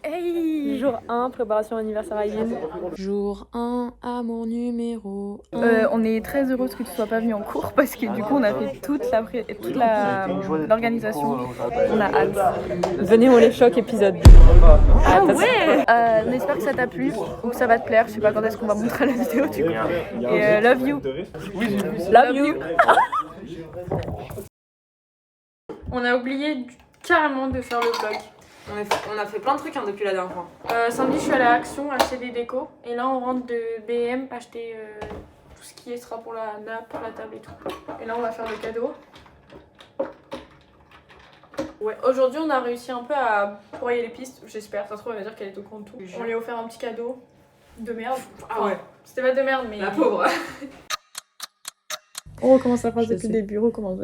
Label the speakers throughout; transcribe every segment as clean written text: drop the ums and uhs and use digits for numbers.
Speaker 1: Hey.
Speaker 2: Jour 1, préparation anniversaire Aileen. Jour 1 à mon numéro.
Speaker 1: On est très heureuse que tu sois pas venue en cours parce que du coup on a fait toute l'organisation. On a hâte.
Speaker 2: Venez, on les choque, épisode 2.
Speaker 1: Ah ouais. On espère que ça t'a plu ou que ça va te plaire. Je sais pas quand est-ce qu'on va montrer la vidéo du coup. Et love you.
Speaker 2: Love you.
Speaker 1: On a oublié carrément de faire le vlog.
Speaker 2: On a fait plein de trucs depuis la dernière fois.
Speaker 1: Samedi, je suis allée à Action acheter des décos. Et là, on rentre de BM acheter tout ce qui sera pour la nappe, la table et tout. Et là, on va faire le cadeau. Ouais, aujourd'hui, on a réussi un peu à broyer les pistes. J'espère. Ça se trouve, elle va dire qu'elle est au courant de tout. On lui a offert un petit cadeau de merde.
Speaker 2: Ah ouais.
Speaker 1: C'était pas de merde, mais.
Speaker 2: La pauvre.
Speaker 1: On recommence la phrase depuis le début. Recommence,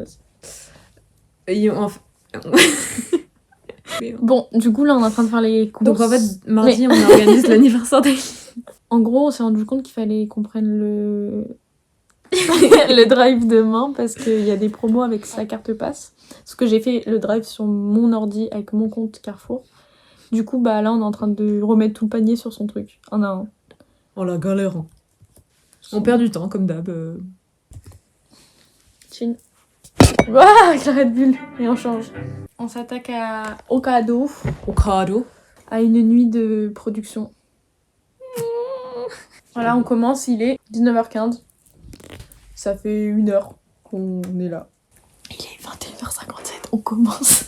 Speaker 1: vas-y. Bon, du coup, là, on est en train de faire les courses.
Speaker 2: Donc en fait, mardi, on organise l'anniversaire d'Aileen.
Speaker 1: En gros, on s'est rendu compte qu'il fallait qu'on prenne le drive demain parce qu'il y a des promos avec sa carte passe. Parce que j'ai fait le drive sur mon ordi avec mon compte Carrefour. Du coup, bah là, on est en train de remettre tout le panier sur son truc. Un à un.
Speaker 2: Oh la galère. On perd du temps, comme d'hab.
Speaker 1: Chin. Waouh, avec la Red Bull. Et on change. On s'attaque au cadeau.
Speaker 2: Au cadeau.
Speaker 1: À une nuit de production. Voilà, on commence, il est 19h15. Ça fait 1h qu'on est là. Il est 21h57, on commence.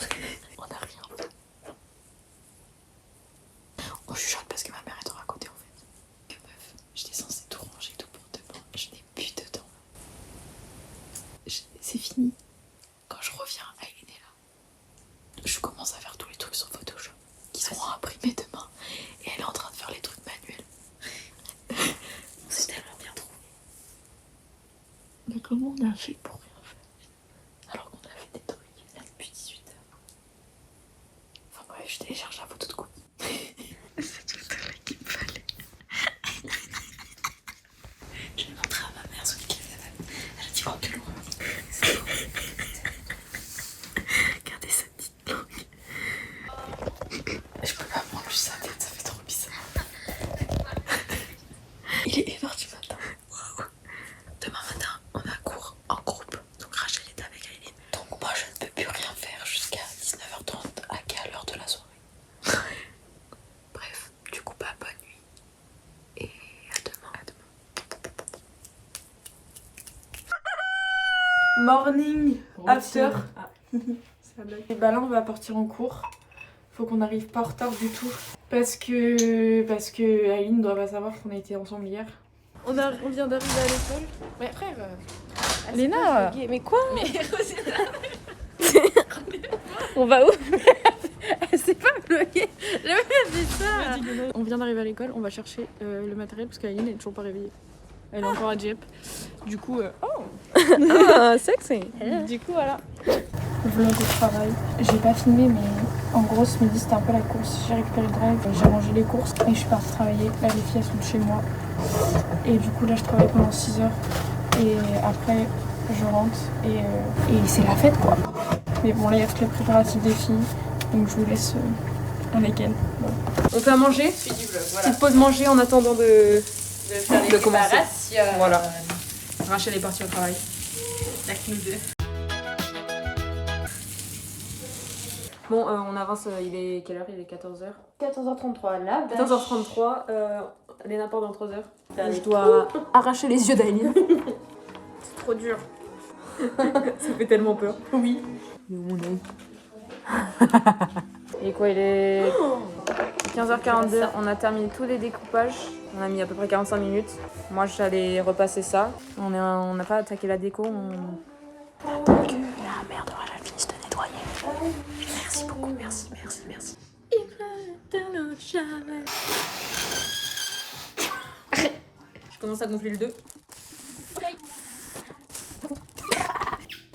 Speaker 1: On a rien fait. On chuchote parce que ma mère est à côté en fait. Que meuf, j'étais censée tout ranger tout pour demain. Je n'ai plus de temps. C'est fini. Quand je reviens, Aileen est là. Je commence à faire tous les trucs sur Photoshop qui seront imprimés demain. Et elle est en train de faire les trucs manuels. C'est tellement bien trouvé. Mais comment on a fait pour rien faire alors qu'on a fait des trucs là depuis 18h. Enfin bref, je télécharge la photo de coup. C'est tout le travail qu'il me fallait. Je l'ai montré à ma mère ce week-end. Elle a dit oh quelle horreur. Regardez sa petite langue. Je peux pas manger sa tête, ça fait trop bizarre. Il est 1h du matin. Wow. Demain matin, on a cours en groupe. Donc Rachel est avec Aileen. Donc moi je ne peux plus rien faire jusqu'à 19h30 à l'heure de la soirée. Bref, du coup bah bonne nuit. Et à demain. Morning after. C'est la blague. Et bah là on va partir en cours. Faut qu'on n'arrive pas en retard du tout. Parce que Aileen doit pas savoir qu'on a été ensemble hier. On vient d'arriver à l'école. Mais frère. Léna. Mais quoi? On va où? Elle s'est pas bloquée. La meuf elle fait ça. On vient d'arriver à l'école, on va chercher le matériel parce qu'Aileen est toujours pas réveillée. Elle est encore à Dieppe. Du coup,
Speaker 2: Sexy.
Speaker 1: Du coup, voilà. Vlog au travail. J'ai pas filmé, mais en gros, ce midi, c'était un peu la course. J'ai récupéré le drive, j'ai rangé les courses et je suis partie travailler. Là, les filles, elles sont chez moi. Et du coup, là, je travaille pendant 6 heures. Et après, je rentre et c'est la fête, quoi. Mais bon, là, il y a toutes les préparatifs des filles. Donc, je vous laisse avec elles. Bon.
Speaker 2: On fait à manger. Petite pause manger en attendant de commencer. Voilà. Rachel est partie au travail. Avec nous deux. Bon, on avance, il est quelle heure? Il est 14h.
Speaker 1: 14h33, là.
Speaker 2: 14h33, Léna part dans 3 heures. Je dois arracher les yeux d'Aileen.
Speaker 1: C'est trop dur.
Speaker 2: Ça fait tellement peur.
Speaker 1: Oui.
Speaker 2: Et quoi, il est 15h42, on a terminé tous les découpages. On a mis à peu près 45 minutes. Moi, j'allais repasser ça. On n'a pas attaqué la déco. Attends que la mère de Rachel finisse de nettoyer. Merci beaucoup, merci. Je commence à gonfler le 2.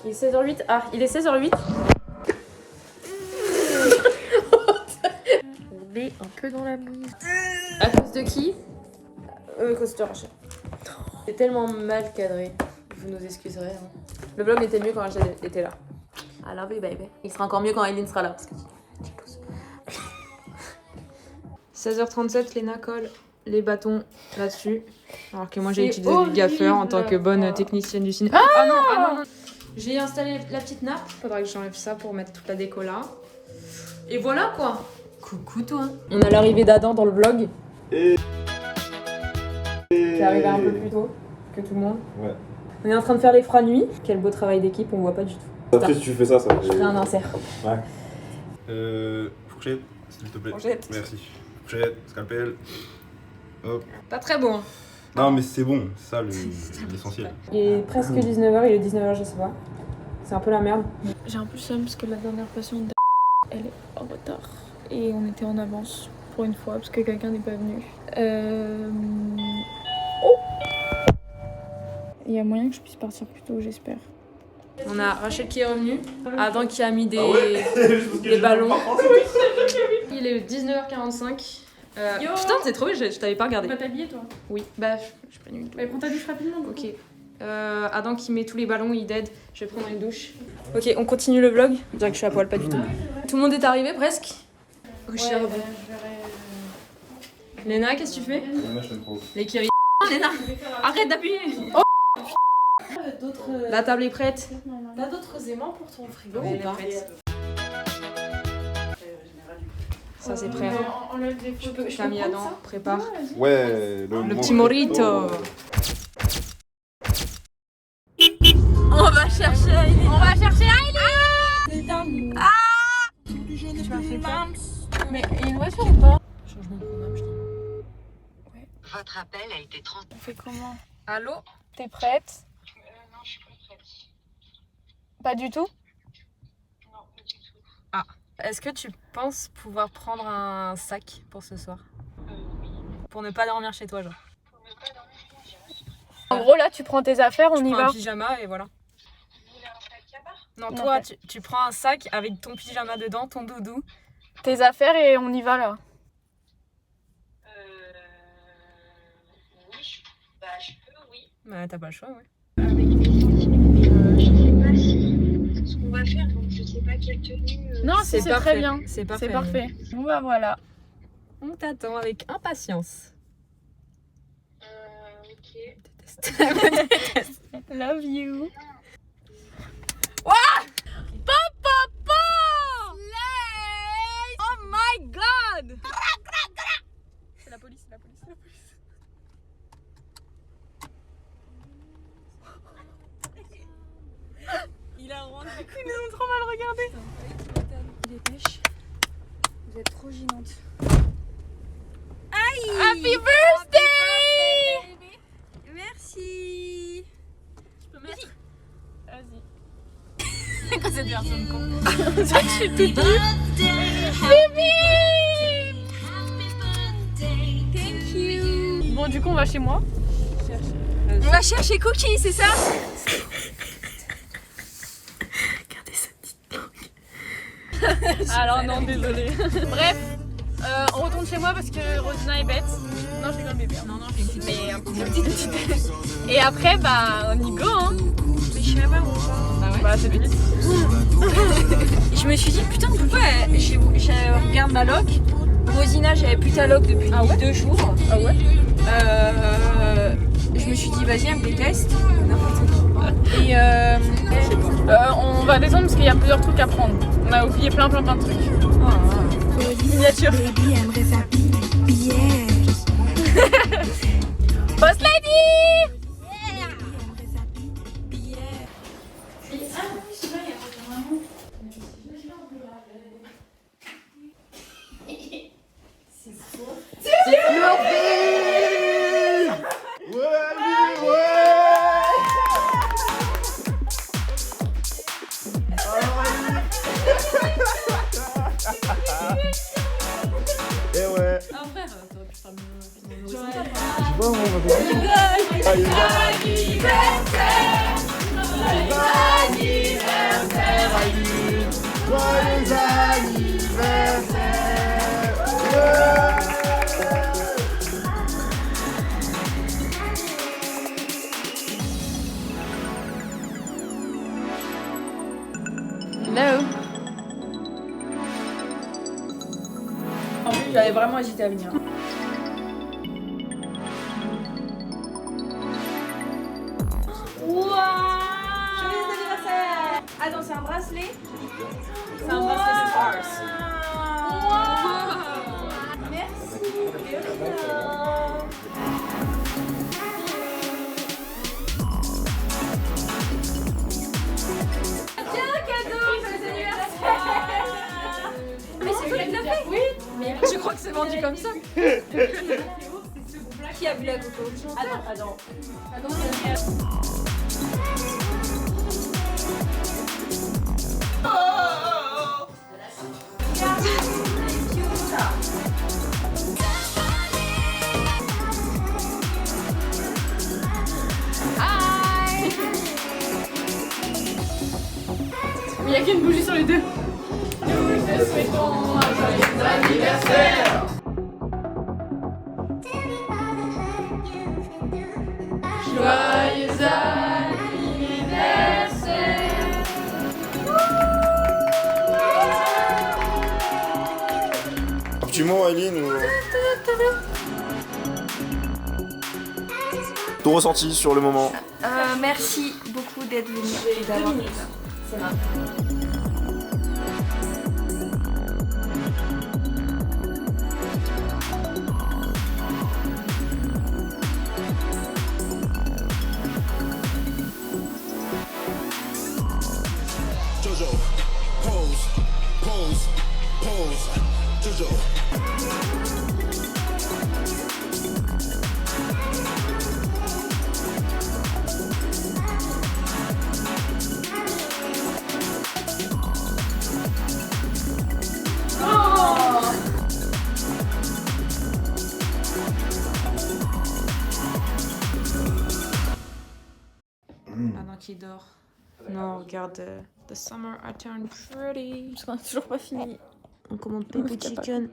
Speaker 2: Il est 16h08. Ah, il est 16h08.
Speaker 1: On est un peu dans la mouise.
Speaker 2: À cause de qui? À cause de Rachel. C'est tellement mal cadré. Vous nous excuserez. Hein. Le vlog était mieux quand Rachel était là. I love you, baby. Il sera encore mieux quand Aileen sera là. Parce que... 16h37, Léna colle les bâtons là-dessus. Alors que moi j'ai
Speaker 1: C'est
Speaker 2: utilisé du gaffeur en tant que bonne
Speaker 1: horrible.
Speaker 2: technicienne du cinéma. Ah non, ah non, non. J'ai installé la petite nappe. Faudra que j'enlève ça pour mettre toute la déco là. Et voilà quoi. Coucou toi. On a l'arrivée d'Adam dans le vlog. Qui est arrivé un peu plus tôt que tout le monde.
Speaker 3: Ouais.
Speaker 2: On est en train de faire les froids nuit. Quel beau travail d'équipe, on voit pas du tout.
Speaker 3: Après, si tu fais ça, ça.
Speaker 2: Je ferai un insert.
Speaker 3: Ouais. Fourchette, s'il te plaît.
Speaker 2: Fourchette.
Speaker 3: Merci. Fourchette, scalpel. Hop.
Speaker 2: Pas très bon. Hein.
Speaker 3: Non, mais c'est bon, c'est ça l'essentiel.
Speaker 2: Il est presque 19h, il est 19h, je sais pas. C'est un peu la merde.
Speaker 1: J'ai un peu le seum parce que la dernière patiente, elle est en retard. Et on était en avance pour une fois parce que quelqu'un n'est pas venu. Oh, il y a moyen que je puisse partir plus tôt, j'espère.
Speaker 2: On a Rachel qui est revenue, Adam qui a mis des ballons. Il est 19h45. Putain, c'est trop bien, je t'avais pas regardé.
Speaker 1: Tu vas t'habiller toi?
Speaker 2: Oui, bah je suis pas nulle.
Speaker 1: Bah, prends ta douche rapidement.
Speaker 2: Ok. Adam qui met tous les ballons, il dead. Je vais prendre une douche. Ok, on continue le vlog. Je dirais que je suis à poil, pas du tout. Tout le monde est arrivé presque. Oh, je suis revue. Léna, qu'est-ce que tu fais?
Speaker 3: Moi, je t'aime trop.
Speaker 2: Les Kiri. Léna, arrête d'appuyer. Oh. La table est prête.
Speaker 4: T'as d'autres aimants pour ton frigo
Speaker 2: Elle
Speaker 4: ou
Speaker 2: est
Speaker 4: pas?
Speaker 2: prête. Ça c'est prêt.
Speaker 1: Enlève des photos.
Speaker 2: Je t'ai mis Adam, prépare.
Speaker 3: Ouais,
Speaker 2: Le petit morito. On va chercher Hailey. On va chercher Hailey.
Speaker 1: Tu m'as fait peur. Mais il y a une voiture ou pas?
Speaker 2: Changement de programme, je dis.
Speaker 5: Votre appel a été transféré.
Speaker 1: On fait comment?
Speaker 2: Allô?
Speaker 1: T'es prête?
Speaker 5: Non, je suis pas prête.
Speaker 1: Pas du tout?
Speaker 5: Non, pas du tout.
Speaker 2: Est-ce que tu penses pouvoir prendre un sac pour ce soir?
Speaker 5: Oui.
Speaker 2: Pour ne pas dormir chez toi, genre.
Speaker 5: Pour ne pas dormir chez moi.
Speaker 1: En gros, là, tu prends tes affaires, on y
Speaker 2: Prends
Speaker 1: va.
Speaker 2: un pyjama et voilà.
Speaker 5: Vous voulez un sac cabas?
Speaker 2: Non,
Speaker 1: Non,
Speaker 2: toi,
Speaker 1: fait.
Speaker 2: tu prends un sac avec ton pyjama dedans, ton doudou.
Speaker 1: Tes affaires et on y va là.
Speaker 5: Oui, bah je peux, oui.
Speaker 2: Bah, t'as pas le choix, ouais.
Speaker 5: Avec mes copines, je sais pas si ce qu'on va faire, donc je sais pas quelle tenue.
Speaker 1: Non, si, c'est
Speaker 2: parfait.
Speaker 1: très bien.
Speaker 2: C'est parfait.
Speaker 1: C'est parfait. Bon bah voilà.
Speaker 2: On t'attend avec impatience.
Speaker 5: Ok.
Speaker 2: Déteste.
Speaker 1: Love you.
Speaker 2: Oh my god!
Speaker 1: C'est la police, c'est la police, c'est la police.
Speaker 2: Il a rendu.
Speaker 1: Ils nous ont trop mal regardé.
Speaker 2: Dépêche. Vous êtes trop gênantes.
Speaker 1: Happy birthday!
Speaker 2: Merci. Tu peux mettre.
Speaker 1: Vas-y.
Speaker 2: Quand cette personne con.
Speaker 1: C'est vrai que je suis toute nue.
Speaker 2: Thank you.
Speaker 1: Bon, du coup, on va chez moi.
Speaker 2: On va chercher Cookie, c'est ça? Regardez sa petite.
Speaker 1: Alors non, désolé. Bref, on retourne chez moi parce que Rosina est bête. Non, je rigole bébé.
Speaker 2: Non, j'ai une petite.
Speaker 1: Mais un petite. Et après, bah, on y go, hein.
Speaker 5: Mais je sais même pas où.
Speaker 1: Bah, c'est vite.
Speaker 5: Et je me suis dit, putain, pourquoi je regarde ma loc. Rosina, j'avais plus ta loc depuis 2 jours.
Speaker 1: Ah ouais?
Speaker 5: Je me suis dit, vas-y, elle me déteste. Et
Speaker 1: On va descendre parce qu'il y a plusieurs trucs à prendre. On a oublié plein de trucs. Miniature. Boss lady!
Speaker 3: Eh ouais.
Speaker 2: Ah frère, t'aurais pu faire mieux.
Speaker 3: Je sais pas, on va Joyeux anniversaire.
Speaker 2: Hello. En plus, j'avais vraiment hésité à venir.
Speaker 5: c'est un bracelet. C'est un bracelet Stars. Merci. Tiens, un cadeau, joyeux anniversaire. Mais c'est toi qui l'as fait? Oui. Mais tu crois que c'est vendu comme ça? Qui a vu la coco? Attends.
Speaker 1: Il n'y a qu'une bougie sur les deux. Nous te souhaitons un joyeux anniversaire. Joyeux anniversaire.
Speaker 3: Petit mot, Aileen, ou... Ton ressenti sur le moment?
Speaker 5: Merci beaucoup d'être venu et d'avoir fait ça. C'est marrant.
Speaker 6: Jojo, pose, Jojo.
Speaker 2: Pendant qu'il dort. Non, regarde. The summer I turned pretty.
Speaker 1: Parce qu'on n'a toujours pas fini.
Speaker 2: On commande Pepper Chicken.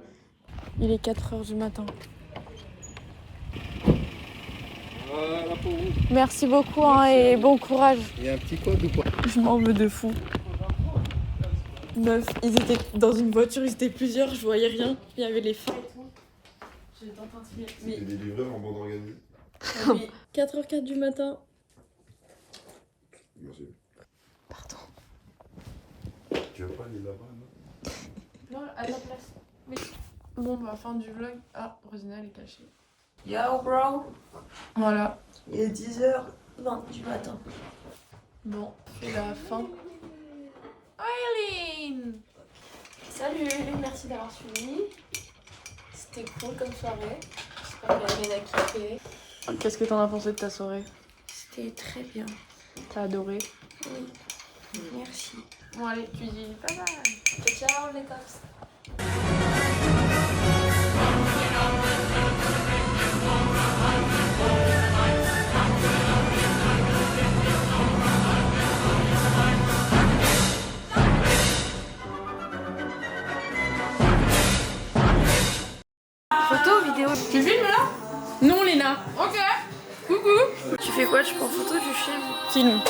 Speaker 1: Il est 4h du matin.
Speaker 3: Voilà pour vous.
Speaker 1: Merci beaucoup hein, et bon courage.
Speaker 3: Il y a un petit code ou quoi?
Speaker 1: Je m'en veux de fou. Meuf, ils étaient dans une voiture, ils étaient plusieurs, je voyais rien. Il y avait les phares et tout. J'étais en train de filmer.
Speaker 3: C'est des livreurs en bande organisée.
Speaker 1: 4h04 du matin.
Speaker 3: Merci.
Speaker 1: Pardon.
Speaker 3: Tu veux pas aller là-bas, non?
Speaker 1: Non, à ta place. Oui. Bon, bah, fin du vlog. Ah, Rosina, elle est cachée.
Speaker 5: Yo bro.
Speaker 1: Voilà.
Speaker 5: Il est 10h20 du matin.
Speaker 1: Bon, c'est la fin. Aileen! Salut, merci d'avoir suivi. C'était cool comme soirée. J'espère qu'Aileen a kiffé. Qu'est-ce que t'en as pensé de ta soirée?
Speaker 5: C'était très bien.
Speaker 1: T'as adoré?
Speaker 5: Oui. Merci.
Speaker 1: Bon, allez, tu dis bye bye.
Speaker 5: Ciao les cops. Photo, vidéo.
Speaker 1: Tu filmes là? Non, Léna. Ok. Coucou.
Speaker 5: Tu fais quoi? Tu prends photo, tu filmes?
Speaker 1: Film.